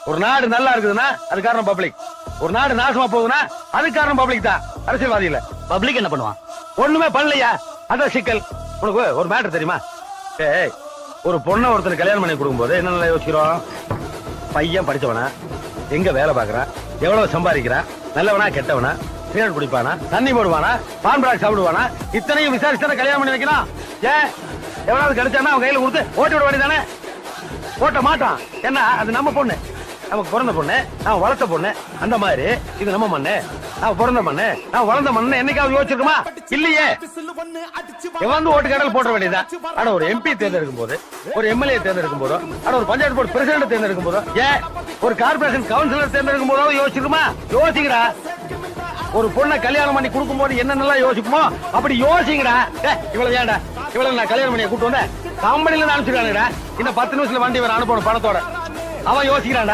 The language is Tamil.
ஒரு நாடு நல்லா இருக்குதுன்னா அது காரணம் பப்ளிக். ஒரு நாடு நாசமா போகுதுன்னா அது காரணம் பப்ளிக் தான், அரசியல்வாதி இல்ல. பப்ளிக் என்ன பண்ணுவான்? ஒண்ணுமே பண்ணலையா, அதான் சிக்கல். உனக்கு ஒரு மேட்டர் தெரியுமா? ஏய், ஒரு பொண்ணை ஒருத்தர் கல்யாணம் பண்ணி கொடுக்கும்போது என்ன யோசிக்கிறோம்? பையன் படிச்சவனா, எங்க வேலை பாக்குறான், எவ்வளவு சம்பாதிக்கிறான், நல்லவனா கெட்டவனா, சிகரெட் குடிப்பானா, தண்ணி போடுவானா, பான் பிராக் சாப்பிடுவானா, இத்தனையும் விசாரிச்சு கல்யாணம் பண்ணி வைக்கலாம். ஏன் எவ்வளவு கிடைச்சானா அவன் கையில கொடுத்து ஓட்டி விட வேண்டியதானே? ஓட்ட மாட்டான். என்ன, அது நம்ம பொண்ணு, நமக்கு பிறந்த பொண்ணு, நான் வளர்த்த பொண்ணு. அந்த மாதிரி இது நம்ம மண்ணு, நான் பிறந்த மண்ணு, நான் வளர்ந்த மண்ணு என்னைக்காவது யோசிச்சிருக்குமா? இல்லையே. எவன் ஓட்டு கடல் போட வேண்டியதான். ஆனா ஒரு எம்பி தேர்ந்தெடுக்கும் போது, ஒரு எம்எல்ஏ தேர்ந்தெடுக்கும் போதோ, ஆனா ஒரு பஞ்சாயத்து போர்டு பிரசிடண்ட் தேர்ந்தெடுக்கும் போதோ, ஏன் ஒரு கார்பரேஷன் கவுன்சிலர் தேர்ந்தெடுக்கும் போதோ யோசிச்சிருக்குமா? யோசிக்கிறா. ஒரு பொண்ணை கல்யாணம் பண்ணி கொடுக்கும் போது என்னென்னலாம் யோசிக்குமோ அப்படி யோசிங்கடா. இவ்வளவு ஏன்டா இவ்வளவு நான் கல்யாணம் பண்ணி கூட்டு வந்தேன், கம்பெனில இருந்து அனுப்பிச்சிருக்கானுடா, இன்னும் 10 நிமிஷத்துல வண்டி வர அனுப்பணும் பணத்தோட. அவன் யோசிக்கிறான்டா.